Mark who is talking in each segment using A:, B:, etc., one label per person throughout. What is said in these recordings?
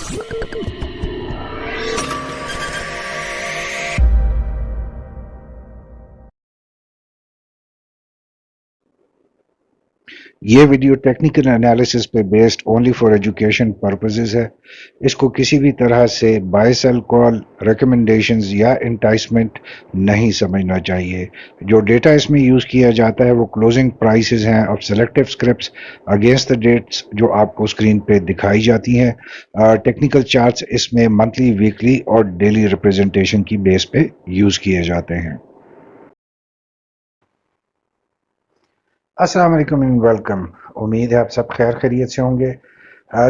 A: ये video technical analysis पे based only for education purposes है। इसको किसी भी तरह से बाय सेल कॉल, रिकमेंडेशंस या इंटाइसमेंट नहीं समझना चाहिए। जो डेटा इसमें यूज किया जाता है वो क्लोजिंग प्राइसेस हैं of selective scripts against the dates जो आपको स्क्रीन पे दिखाई जाती हैं। टेक्निकल चार्ट्स इसमें मंथली, वीकली और डेली रिप्रेजेंटेशन की बेस पे यूज किए जाते हैं। अस्सलाम वालेकुम एंड वेलकम। उम्मीद है आप सब खैर खैरियत से होंगे।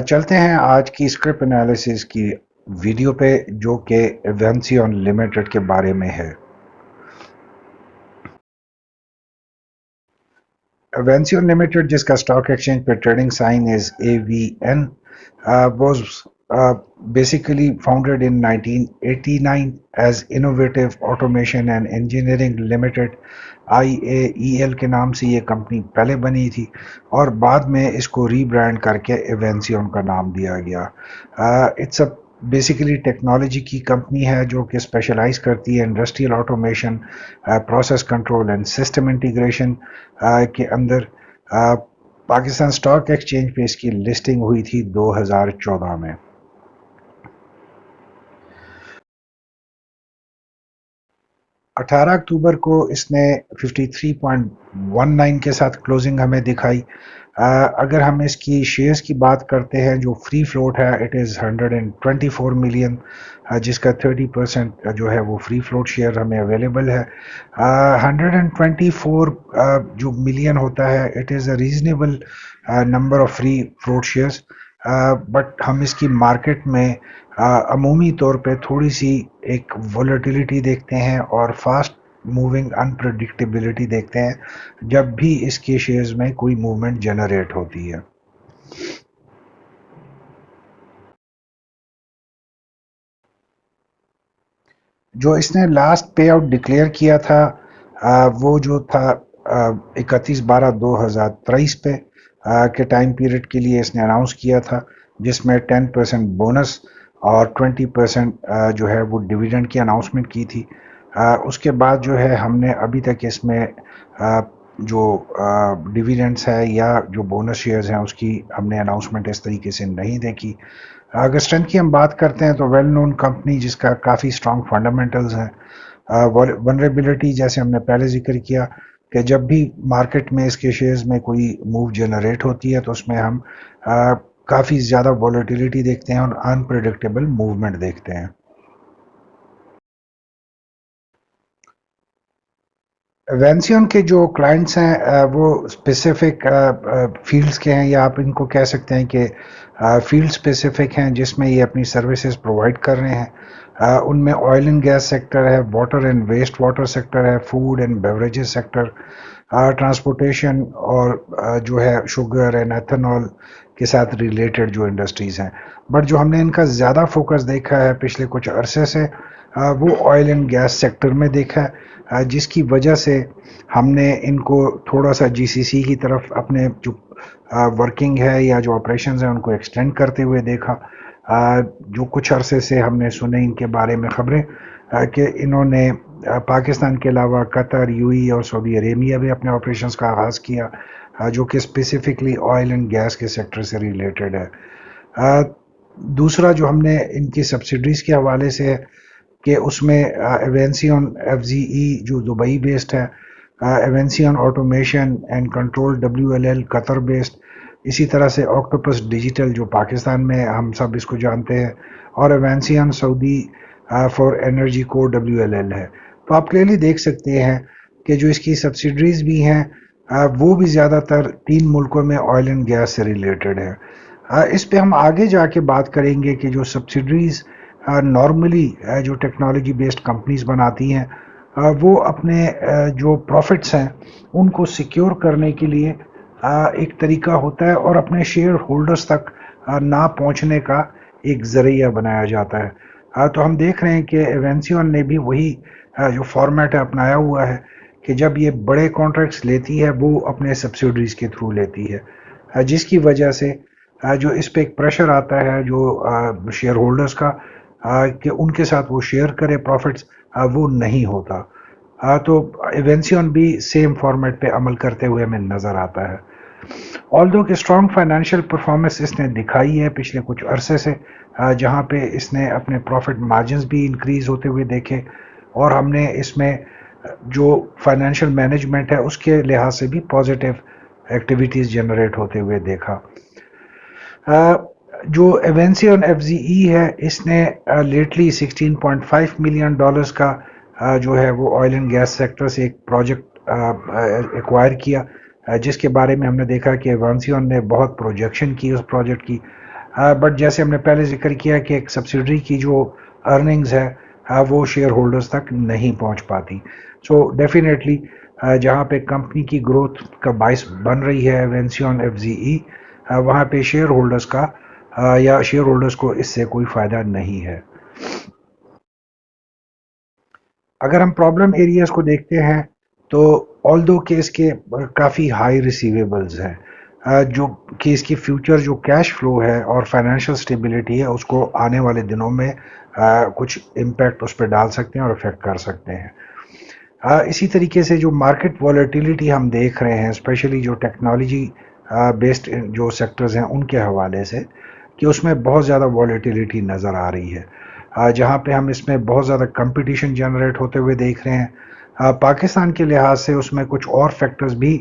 A: चलते हैं आज की स्क्रिप्ट एनालिसिस की वीडियो पे जो कि एवेंसियन लिमिटेड के बारे में है। एवेंसियन लिमिटेड जिसका स्टॉक एक्सचेंज पे trading sign is AVN was basically founded in 1989 as Innovative Automation and Engineering Limited, IAEL के नाम से ये कंपनी पहले बनी थी और बाद में इसको रीब्रांड करके एवेंसियन का नाम दिया गया। इट्स अ बेसिकली टेक्नोलॉजी की कंपनी है जो कि स्पेशलाइज करती है industrial automation, process control and system integration के अंदर। पाकिस्तान स्टॉक एक्सचेंज पे इसकी लिस्टिंग हुई थी 2014 में। 18 अक्टूबर को इसने 53.19 के साथ क्लोजिंग हमें दिखाई। अगर हम इसकी शेयर्स की बात करते हैं जो फ्री फ्लोट है इट इज़ 124 मिलियन, जिसका 30% जो है वो फ्री फ्लोट शेयर हमें अवेलेबल है। 124 जो मिलियन होता है it is a reasonable number of free float shares, but हम इसकी मार्केट में अमूमी तौर पे थोड़ी सी एक वॉलेटिलिटी देखते हैं और फास्ट मूविंग अनप्रडिक्टेबिलिटी देखते हैं जब भी इसके शेयर्स में कोई मूवमेंट जनरेट होती है। जो इसने लास्ट पे आउट डिक्लेयर किया था वो जो था 31/12/2023 पे के टाइम पीरियड के लिए इसने अनाउंस किया था, जिसमें 10% बोनस और 20% जो है वो डिविडेंड की अनाउंसमेंट की थी। उसके बाद जो है हमने अभी तक इसमें जो डिविडेंड्स है या जो बोनस शेयर्स हैं उसकी हमने अनाउंसमेंट इस तरीके से नहीं देखी। अगर स्ट्रेंथ की हम बात करते हैं तो वेल नोन कंपनी जिसका काफ़ी स्ट्रॉन्ग फंडामेंटल्स हैं। वनरेबिलिटी जैसे हमने पहले जिक्र किया कि जब भी मार्केट में इसके शेयर्स में कोई मूव जनरेट होती है तो उसमें हम काफ़ी ज़्यादा वॉलेटिलिटी देखते हैं और अनप्रेडिक्टेबल मूवमेंट देखते हैं। वेंसियन के जो क्लाइंट्स हैं वो स्पेसिफिक फील्ड्स के हैं या आप इनको कह सकते हैं कि फील्ड स्पेसिफिक हैं जिसमें ये अपनी सर्विसेज प्रोवाइड कर रहे हैं। उनमें ऑयल एंड गैस सेक्टर है, water and waste water sector है, food and beverages sector, transportation और जो है शुगर एंड एथेनॉल के साथ रिलेटेड जो इंडस्ट्रीज़ हैं। बट जो हमने इनका ज़्यादा फोकस देखा है पिछले कुछ अरसे से वो ऑयल एंड गैस सेक्टर में देखा है, जिसकी वजह से हमने इनको थोड़ा सा GCC की तरफ अपने जो वर्किंग है या जो ऑपरेशंस हैं उनको एक्सटेंड करते हुए देखा। जो कुछ अरसे से हमने सुने इनके बारे में खबरें कि इन्होंने पाकिस्तान के अलावा कतर, UAE और सऊदी अरेबिया में अपने ऑपरेशंस का आगाज़ किया, जो कि स्पेसिफिकली ऑयल एंड गैस के सेक्टर से रिलेटेड है। दूसरा जो हमने इनकी सब्सिडरीज के हवाले से है कि उसमें एवेंसियन FZE जो दुबई बेस्ड है, एवेंसियन automation and control WLL Qatar based, इसी तरह से ऑक्टोपस डिजिटल जो पाकिस्तान में हम सब इसको जानते हैं, और एवेंसियन सऊदी फॉर एनर्जी को WLL है। तो आप क्लियरली देख सकते हैं कि जो इसकी सब्सिडरीज भी हैं वो भी ज़्यादातर 3 मुल्कों में ऑयल एंड गैस से रिलेटेड है। इस पे हम आगे जाके बात करेंगे कि जो सब्सिडरीज नॉर्मली जो टेक्नोलॉजी बेस्ड कंपनीज बनाती हैं वो अपने जो प्रॉफिट्स हैं उनको सिक्योर करने के लिए एक तरीका होता है और अपने शेयर होल्डर्स तक ना पहुंचने का एक ज़रिया बनाया जाता है। तो हम देख रहे हैं कि एवेंसियन ने भी वही जो फॉर्मेट है अपनाया हुआ है कि जब ये बड़े कॉन्ट्रैक्ट्स लेती है वो अपने सब्सिडरीज के थ्रू लेती है, जिसकी वजह से جو اس پہ ایک پریشر آتا ہے جو شیئر ہولڈرز کا کہ ان کے ساتھ وہ شیئر کرے پروفٹس، وہ نہیں ہوتا. تو ایونسیون بھی سیم فارمیٹ پہ عمل کرتے ہوئے ہمیں نظر آتا ہے. آلدو کہ اسٹرانگ فائنینشیل پرفارمنس اس نے دکھائی ہے پچھلے کچھ عرصے سے، جہاں پہ اس نے اپنے پروفٹ مارجنز بھی انکریز ہوتے ہوئے دیکھے، اور ہم نے اس میں جو فائنینشیل مینجمنٹ ہے اس کے لحاظ سے بھی پازیٹیو ایکٹیویٹیز جنریٹ ہوتے ہوئے دیکھا. جو ایونسیون ایف زی ای ہے اس نے لیٹلی $16.5 ملین کا جو ہے وہ آئل اینڈ گیس سیکٹر سے ایک پروجیکٹ ایکوائر کیا، جس کے بارے میں ہم نے دیکھا کہ ایونسیون نے بہت پروجیکشن کی اس پروجیکٹ کی، بٹ جیسے ہم نے پہلے ذکر کیا کہ ایک سبسیڈری کی جو ارننگز ہے وہ شیئر ہولڈرز تک نہیں پہنچ پاتی. سو ڈیفینیٹلی جہاں پہ کمپنی کی گروتھ کا باعث بن رہی ہے ایونسیون ایف زی ای، وہاں پہ شیئر ہولڈرز کا یا شیئر ہولڈرز کو اس سے کوئی فائدہ نہیں ہے. اگر ہم پرابلم ایریاز کو دیکھتے ہیں تو آلدو کہ اس کے کافی ہائی ریسیویبلز ہیں، جو کہ اس کی فیوچر جو کیش فلو ہے اور فائنینشیل سٹیبلٹی ہے اس کو آنے والے دنوں میں کچھ امپیکٹ اس پہ ڈال سکتے ہیں اور افیکٹ کر سکتے ہیں. اسی طریقے سے جو مارکیٹ والیٹیلیٹی ہم دیکھ رہے ہیں اسپیشلی جو ٹیکنالوجی بیسڈ جو سیکٹرز ہیں ان کے حوالے سے، کہ اس میں بہت زیادہ والیٹیلیٹی نظر آ رہی ہے، جہاں پہ ہم اس میں بہت زیادہ کمپٹیشن جنریٹ ہوتے ہوئے دیکھ رہے ہیں. پاکستان کے لحاظ سے اس میں کچھ اور فیکٹرز بھی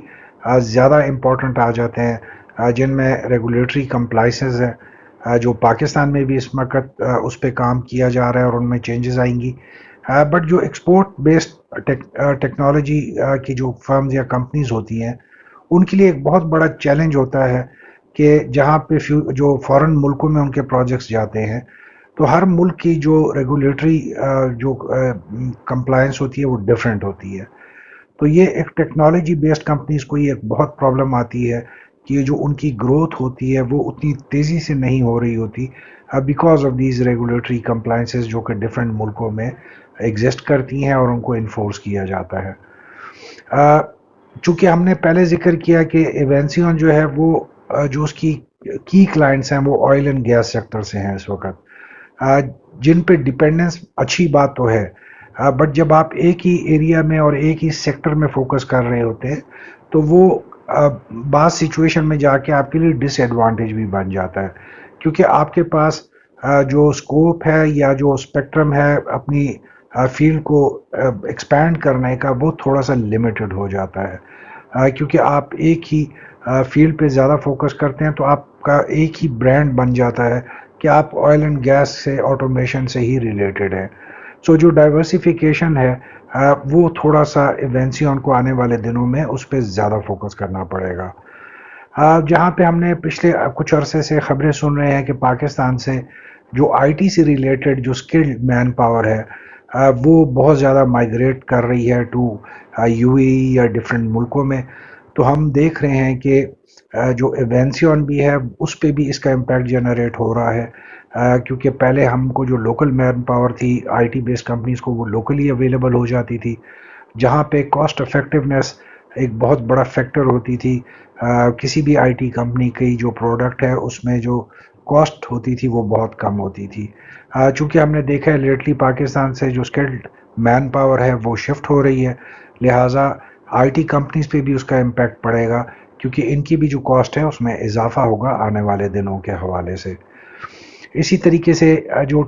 A: زیادہ امپورٹنٹ آ جاتے ہیں، جن میں ریگولیٹری کمپلائنسز ہے، جو پاکستان میں بھی اس وقت اس پہ کام کیا جا رہا ہے اور ان میں چینجز آئیں گی. بٹ جو ایکسپورٹ بیسڈ ٹیکنالوجی کی جو فرمز یا کمپنیز ہوتی ہیں ان کے لیے ایک بہت بڑا چیلنج ہوتا ہے کہ جہاں پہ جو فورن ملکوں میں ان کے پروجیکٹس جاتے ہیں تو ہر ملک کی جو ریگولیٹری جو کمپلائنس ہوتی ہے وہ ڈفرینٹ ہوتی ہے. تو یہ ایک ٹیکنالوجی بیسڈ کمپنیز کو یہ ایک بہت پرابلم آتی ہے کہ یہ جو ان کی گروتھ ہوتی ہے وہ اتنی تیزی سے نہیں ہو رہی ہوتی بیکاز آف دیز ریگولیٹری کمپلائنسز جو کہ ڈفرینٹ ملکوں میں ایگزسٹ کرتی ہیں اور ان کو انفورس کیا جاتا ہے. چونکہ ہم نے پہلے ذکر کیا کہ ایونسیون جو ہے وہ جو اس کی کلائنٹس ہیں وہ آئل اینڈ گیس سیکٹر سے ہیں اس وقت، جن پہ ڈپینڈنس اچھی بات تو ہے، بٹ جب آپ ایک ہی ایریا میں اور ایک ہی سیکٹر میں فوکس کر رہے ہوتے ہیں تو وہ بعض سچویشن میں جا کے آپ کے لیے ڈس ایڈوانٹیج بھی بن جاتا ہے، کیونکہ آپ کے پاس جو اسکوپ ہے یا جو اسپیکٹرم ہے اپنی فیلڈ کو ایکسپینڈ کرنے کا وہ تھوڑا سا لمیٹڈ ہو جاتا ہے، کیونکہ آپ ایک ہی فیلڈ پہ زیادہ فوکس کرتے ہیں تو آپ کا ایک ہی برانڈ بن جاتا ہے کہ آپ آئل اینڈ گیس سے آٹومیشن سے ہی ریلیٹڈ ہے. سو جو ڈائیورسیفیکیشن ہے وہ تھوڑا سا ایونسیون کو آنے والے دنوں میں اس پہ زیادہ فوکس کرنا پڑے گا. جہاں پہ ہم نے پچھلے کچھ عرصے سے خبریں سن رہے ہیں کہ پاکستان سے جو آئی ٹی سے ریلیٹڈ جو اسکلڈ مین پاور ہے وہ بہت زیادہ مائگریٹ کر رہی ہے ٹو یو اے ای یا ڈفرینٹ ملکوں میں. تو ہم دیکھ رہے ہیں کہ جو ایونسیون بھی ہے اس پہ بھی اس کا امپیکٹ جنریٹ ہو رہا ہے، کیونکہ پہلے ہم کو جو لوکل مین پاور تھی آئی ٹی بیس کمپنیز کو وہ لوکلی اویلیبل ہو جاتی تھی، جہاں پہ کاسٹ افیکٹونیس ایک بہت بڑا فیکٹر ہوتی تھی. کسی بھی آئی ٹی کمپنی کی جو پروڈکٹ ہے اس میں جو کاسٹ ہوتی تھی وہ بہت کم ہوتی تھی. چونکہ ہم نے دیکھا ہے لیٹلی پاکستان سے جو اسکلڈ مین پاور ہے وہ شفٹ ہو رہی ہے، لہٰذا آئی ٹی کمپنیز پہ بھی اس کا امپیکٹ پڑے گا، کیونکہ ان کی بھی جو کاسٹ ہے اس میں اضافہ ہوگا آنے والے دنوں کے حوالے سے. اسی طریقے سے جو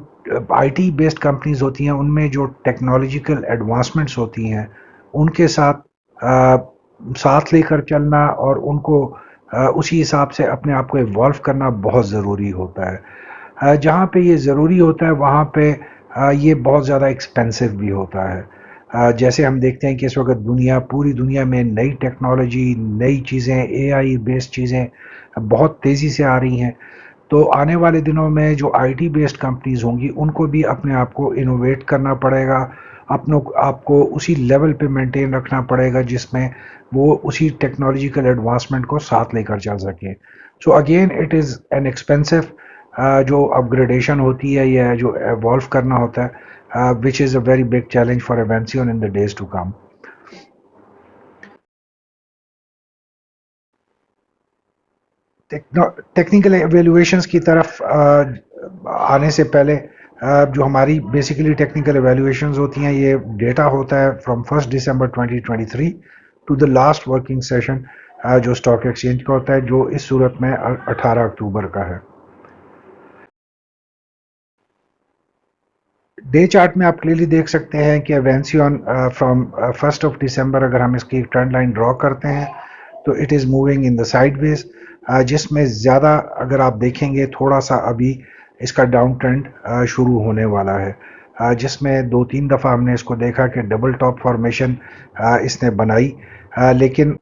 A: آئی ٹی بیسڈ کمپنیز ہوتی ہیں ان میں جو ٹیکنالوجیکل ایڈوانسمنٹس ہوتی ہیں ان کے ساتھ لے کر چلنا اور ان کو اسی حساب سے اپنے آپ کو ایوالو کرنا بہت ضروری ہوتا ہے. جہاں پہ یہ ضروری ہوتا ہے وہاں پہ یہ بہت زیادہ ایکسپینسو بھی ہوتا ہے. جیسے ہم دیکھتے ہیں کہ اس وقت پوری دنیا میں نئی ٹیکنالوجی، نئی چیزیں، اے آئی بیسڈ چیزیں بہت تیزی سے آ رہی ہیں. تو آنے والے دنوں میں جو آئی ٹی بیسڈ کمپنیز ہوں گی ان کو بھی اپنے آپ کو انوویٹ کرنا پڑے گا، آپ کو اسی لیول پہ مینٹین رکھنا پڑے گا جس میں وہ اسی ٹیکنالوجیکل ایڈوانسمنٹ کو ساتھ لے کر چل سکیں. So again it is an expensive جو اپ گریڈیشن ہوتی ہے یا جو ایوالو کرنا ہوتا ہے، which is a very big challenge for ایونسیون in the days to come. Technical evaluations की तरफ आने से पहले जो हमारी बेसिकली टेक्निकल एवेल्यूएशंस होती हैं, ये डेटा होता है फ्रॉम 1 दिसंबर 2023 to the last working session जो स्टॉक एक्सचेंज का होता है, जो इस सूरत में 18 अक्टूबर का है। डे चार्ट में आप क्लियरली देख सकते हैं कि वेंसियन फ्रॉम 1 दिसंबर अगर हम इसकी ट्रेंड लाइन ड्रॉ करते हैं तो it is moving in the sideways, जिसमें ज़्यादा अगर आप देखेंगे थोड़ा सा अभी इसका डाउन ट्रेंड शुरू होने वाला है, जिसमें दो तीन दफ़ा हमने इसको देखा कि डबल टॉप फॉर्मेशन इसने बनाई, लेकिन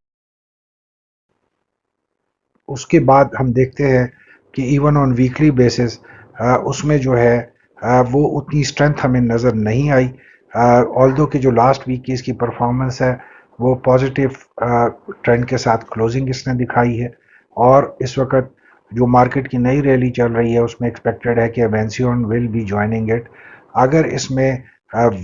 A: उसके बाद हम देखते हैं कि इवन ऑन वीकली बेसिस उसमें जो है वो उतनी स्ट्रेंथ हमें नज़र नहीं आई, ऑल्दो कि जो लास्ट वीक की इसकी परफॉर्मेंस है वो पॉजिटिव ट्रेंड के साथ क्लोजिंग इसने दिखाई है। और इस वक्त जो मार्केट की नई रैली चल रही है उसमें एक्सपेक्टेड है कि वेंसियन विल बी ज्वाइनिंग इट, अगर इसमें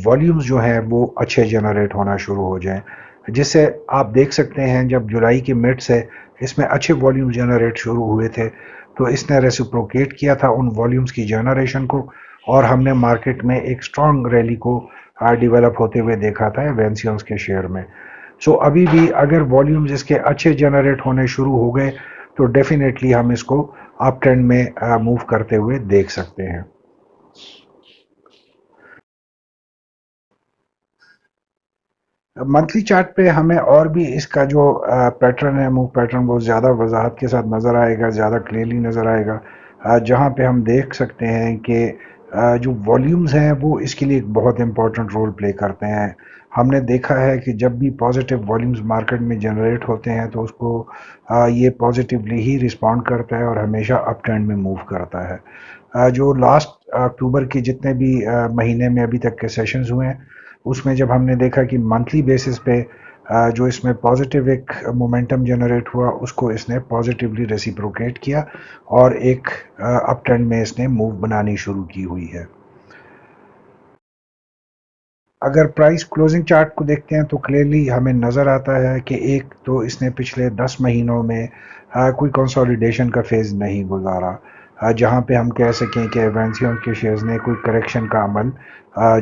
A: वॉल्यूम्स जो हैं वो अच्छे जनरेट होना शुरू हो जाएं, जिससे आप देख सकते हैं जब जुलाई के मिड से इसमें अच्छे वॉल्यूम जनरेट शुरू हुए थे तो इसने रेसिप्रोकेट किया था उन वॉल्यूम्स की जनरेशन को, और हमने मार्केट में एक स्ट्रॉन्ग रैली को डेवलप होते हुए देखा था वेंसियंस के शेयर में। सो अभी भी अगर वॉल्यूम्स इसके अच्छे जनरेट होने शुरू हो गए तो डेफिनेटली हम इसको अप ट्रेंड में मूव करते हुए देख सकते हैं। मंथली चार्ट पे हमें और भी इसका जो पैटर्न है, मूव पैटर्न, बहुत ज़्यादा वजाहत के साथ नज़र आएगा, ज़्यादा क्लियरली नज़र आएगा, जहाँ पे हम देख सकते हैं कि जो वॉल्यूम्स हैं वो इसके लिए एक बहुत इंपॉर्टेंट रोल प्ले करते हैं। हमने देखा है कि जब भी पॉजिटिव वॉल्यूम्स मार्केट में जनरेट होते हैं तो उसको ये पॉजिटिवली ही रिस्पॉन्ड करता है और हमेशा अप ट्रेंड में मूव करता है। जो लास्ट अक्टूबर के जितने भी महीने में अभी तक के सेशंस हुए हैं उसमें जब हमने देखा कि मंथली बेसिस पे जो इसमें पॉजिटिव एक मोमेंटम जनरेट हुआ उसको इसने पॉजिटिवली रेसिप्रोकेट किया और एक अप ट्रेंड में इसने मूव बनानी शुरू की हुई है। अगर प्राइस क्लोजिंग चार्ट को देखते हैं तो क्लियरली हमें नज़र आता है कि एक तो इसने पिछले 10 महीनों में कोई कंसोलिडेशन का फेज़ नहीं गुजारा, जहां पे हम कह सकें कि वेंसियन के शेयर्स ने कोई करेक्शन का अमल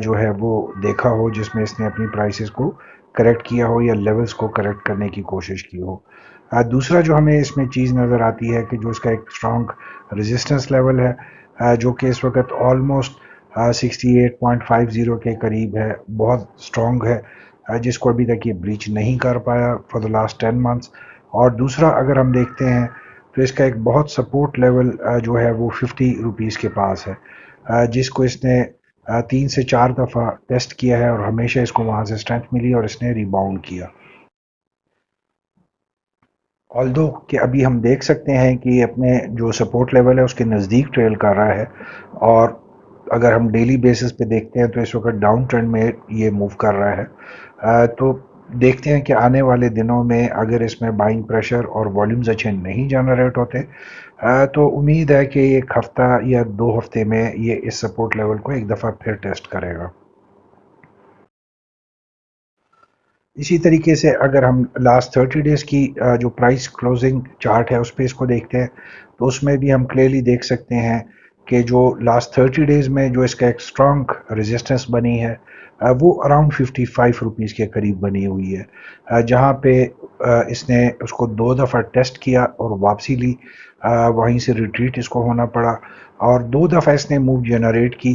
A: जो है वो देखा हो, जिसमें इसने अपनी प्राइसेस को करेक्ट किया हो या लेवल्स को करेक्ट करने की कोशिश की हो। दूसरा जो हमें इसमें चीज़ नज़र आती है कि जो इसका एक स्ट्रॉन्ग रेजिस्टेंस लेवल है, जो कि इस वक्त ऑलमोस्ट 68.50 के करीब है, बहुत स्ट्रॉन्ग है, जिसको अभी तक ये ब्रीच नहीं कर पाया फॉर द लास्ट 10 मंथ्स। और दूसरा अगर हम देखते हैं तो इसका एक बहुत सपोर्ट लेवल जो है वो 50 रुपीज़ के पास है, जिसको इसने 3 से 4 दफ़ा टेस्ट किया है और हमेशा इसको वहाँ से स्ट्रेंथ मिली और इसने रिबाउंड किया। ऑल्दो कि अभी हम देख सकते हैं कि अपने जो सपोर्ट लेवल है उसके नज़दीक ट्रेल कर रहा है, और अगर हम डेली बेसिस पे देखते हैं तो इस वक्त डाउन ट्रेंड में ये मूव कर रहा है। तो देखते हैं कि आने वाले दिनों में अगर इसमें बाइंग प्रेशर और वॉल्यूम्स अच्छे नहीं जनरेट होते तो उम्मीद है कि एक हफ्ता या 2 हफ्ते में ये इस सपोर्ट लेवल को एक दफ़ा फिर टेस्ट करेगा। इसी तरीके से अगर हम लास्ट 30 डेज की जो प्राइस क्लोजिंग चार्ट है उस पर इसको देखते हैं तो उसमें भी हम क्लियरली देख सकते हैं कि जो लास्ट 30 डेज में जो इसका एक स्ट्रॉन्ग रेजिस्टेंस बनी है वो अराउंड 55 रुपीज़ के करीब बनी हुई है, जहाँ पे इसने उसको 2 दफ़ा टेस्ट किया और वापसी ली, वहीं से रिट्रीट इसको होना पड़ा, और 2 दफ़ा इसने मूव जनरेट की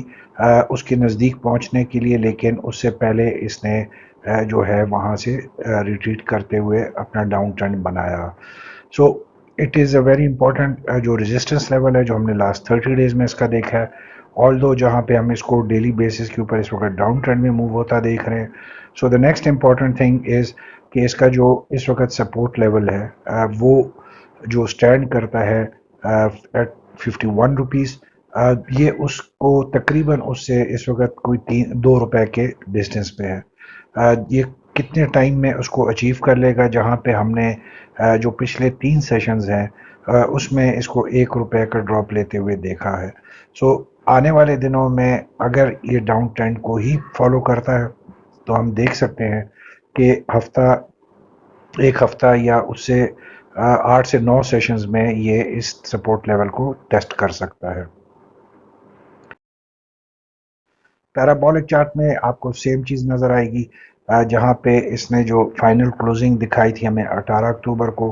A: उसके नज़दीक पहुंचने के लिए, लेकिन उससे पहले इसने जो है वहाँ से रिट्रीट करते हुए अपना डाउन ट्रेंड बनाया। So it is a very important जो रेजिस्टेंस लेवल है जो हमने लास्ट 30 डेज में इसका देखा है, ऑल दो जहाँ पे हम इसको डेली बेसिस के ऊपर इस वक्त डाउन ट्रेंड में मूव होता देख रहे हैं। So the next important thing is कि इसका जो इस वक्त सपोर्ट लेवल है वो जो स्टैंड करता है एट 51 रुपीज़, ये उसको तकरीबन उससे इस वक्त कोई 2 रुपए के डिस्टेंस पे है। ये कितने टाइम में उसको अचीव कर लेगा, जहाँ पे हमने जो पिछले 3 सेशंस हैं उसमें इसको 1 रुपए का ड्रॉप लेते हुए देखा है। सो आने वाले दिनों में अगर ये डाउन ट्रेंड को ही फॉलो करता है तो हम देख सकते हैं कि एक हफ्ता या उससे 8 से 9 सेशंस में ये इस सपोर्ट लेवल को टेस्ट कर सकता है। पैराबोलिक चार्ट में आपको सेम चीज़ नज़र आएगी, जहाँ पे इसने जो फाइनल क्लोजिंग दिखाई थी हमें 18 अक्टूबर को,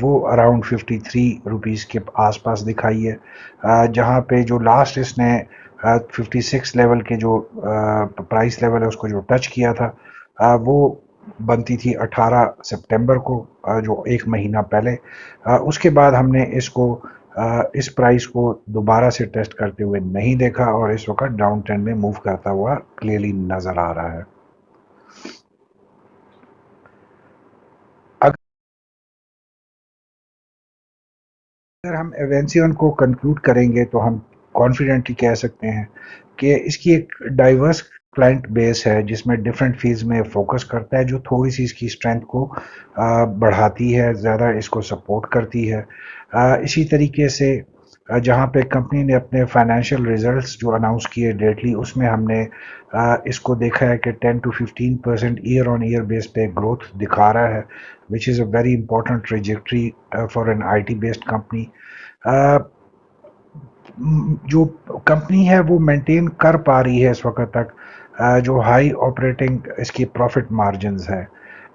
A: वो अराउंड 53 रुपीज़ के आसपास दिखाई है, जहाँ पे जो लास्ट इसने 56 लेवल के जो प्राइस लेवल है उसको जो टच किया था, वो बनती थी 18 सितंबर को, जो एक महीना पहले। उसके बाद हमने इसको इस प्राइस को दोबारा से टेस्ट करते हुए नहीं देखा और इस वक्त डाउन ट्रेंड में मूव करता हुआ क्लियरली नजर आ रहा है। अगर हम एवेंसियन को कंक्लूड करेंगे तो हम कॉन्फिडेंटली कह सकते हैं कि इसकी एक डाइवर्स क्लाइंट बेस है, जिसमें डिफरेंट फील्ड्स में फोकस करता है, जो थोड़ी सी इसकी स्ट्रेंथ को बढ़ाती है, ज़्यादा इसको सपोर्ट करती है। इसी तरीके से जहाँ पे कंपनी ने अपने फाइनेंशियल रिजल्ट्स जो अनाउंस किए डेटली, उसमें हमने इसको देखा है कि 10 to 15% year on year base पे ग्रोथ दिखा रहा है, which is a very important trajectory for an IT based company. जो कंपनी है वो मेंटेन कर पा रही है इस वक्त तक जो हाई ऑपरेटिंग इसकी प्रॉफिट मार्जिन्स है,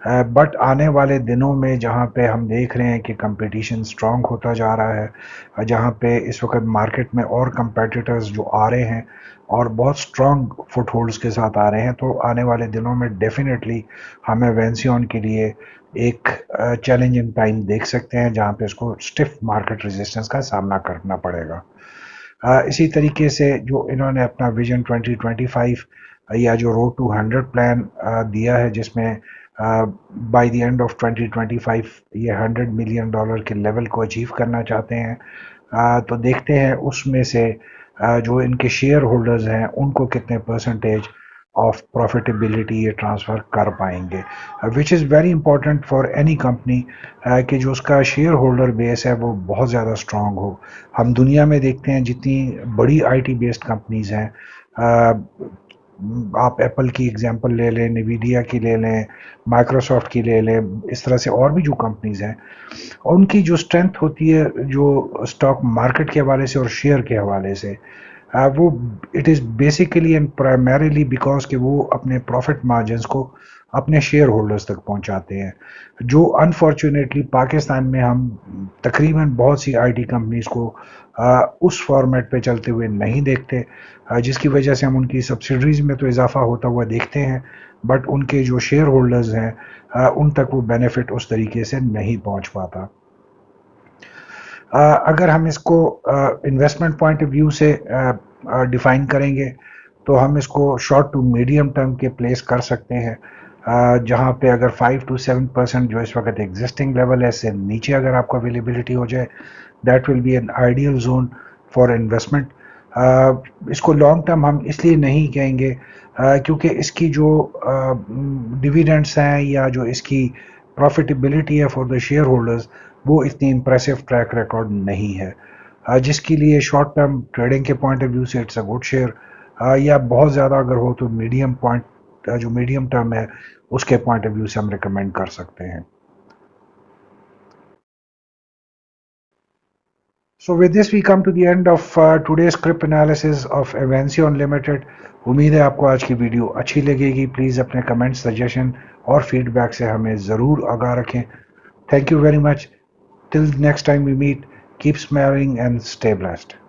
A: बट आने वाले दिनों में जहां पे हम देख रहे हैं कि कंपटीशन स्ट्रांग होता जा रहा है, जहां पे इस वक्त मार्केट में और कंपेटिटर्स जो आ रहे हैं और बहुत स्ट्रांग फुटहोल्ड्स के साथ आ रहे हैं, तो आने वाले दिनों में डेफिनेटली हमें वेंसियन के लिए एक चैलेंजिंग टाइम देख सकते हैं, जहां पे इसको स्टिफ मार्केट रेजिस्टेंस का सामना करना पड़ेगा। इसी तरीके से जो इन्होंने अपना विजन 2025 या जो रोड टू 100 प्लान दिया है, जिसमें बाय द एंड ऑफ 2025 ये $100 मिलियन के लेवल को अचीव करना चाहते हैं, तो देखते हैं उसमें से जो इनके शेयर होल्डर्स हैं उनको कितने परसेंटेज ऑफ प्रॉफिटेबिलिटी ये ट्रांसफ़र कर पाएंगे, which is very important for any company कि जो उसका शेयर होल्डर बेस है वो बहुत ज़्यादा स्ट्रांग हो। हम दुनिया में देखते हैं जितनी बड़ी आईटी बेस्ड कंपनीज हैं, आप एप्पल की एग्जांपल ले लें, निवीडिया की ले लें, माइक्रोसॉफ्ट की ले लें, इस तरह से और भी जो कंपनीज हैं, उनकी जो स्ट्रेंथ होती है जो स्टॉक मार्केट के हवाले से और शेयर के हवाले से, वो it is basically and primarily because कि वो अपने प्रॉफिट मार्जिन्स को अपने शेयर होल्डर्स तक पहुंचाते हैं, जो अनफॉर्चुनेटली पाकिस्तान में हम तकरीबन बहुत सी आईटी कंपनीज को उस फॉर्मेट पे चलते हुए नहीं देखते, जिसकी वजह से हम उनकी सब्सिडरीज में तो इजाफा होता हुआ देखते हैं, बट उनके जो शेयर होल्डर्स हैं उन तक वो बेनिफिट उस तरीके से नहीं पहुंच पाता। अगर हम इसको इन्वेस्टमेंट पॉइंट ऑफ व्यू से डिफाइन करेंगे तो हम इसको शॉर्ट टू मीडियम टर्म के प्लेस कर सकते हैं, जहाँ पे अगर 5 to 7% जो इस वक्त एग्जिस्टिंग लेवल है इससे नीचे अगर आपको अवेलेबिलिटी हो जाए, that will be an ideal zone for investment. इसको लॉन्ग टर्म हम इसलिए नहीं कहेंगे क्योंकि इसकी जो डिविडेंड्स हैं या जो इसकी प्रॉफिटेबिलिटी है फॉर द शेयर होल्डर्स, वो इतनी इम्प्रेसिव ट्रैक रिकॉर्ड नहीं है, जिसके लिए शॉर्ट टर्म ट्रेडिंग के पॉइंट ऑफ व्यू से इट्स अ गुड शेयर, या बहुत ज़्यादा अगर हो तो मीडियम पॉइंट जो मीडियम टर्म है उसके पॉइंट ऑफ व्यू से हम रिकमेंड कर सकते हैं। So with this we come to the end of today's script analysis of Evancion Limited. उम्मीद है आपको आज की वीडियो अच्छी लगेगी। प्लीज़ अपने कमेंट, सजेशन और फीडबैक से हमें ज़रूर आगाह रखें। Thank you very much. Till next time we meet, keep smiling and stay blessed.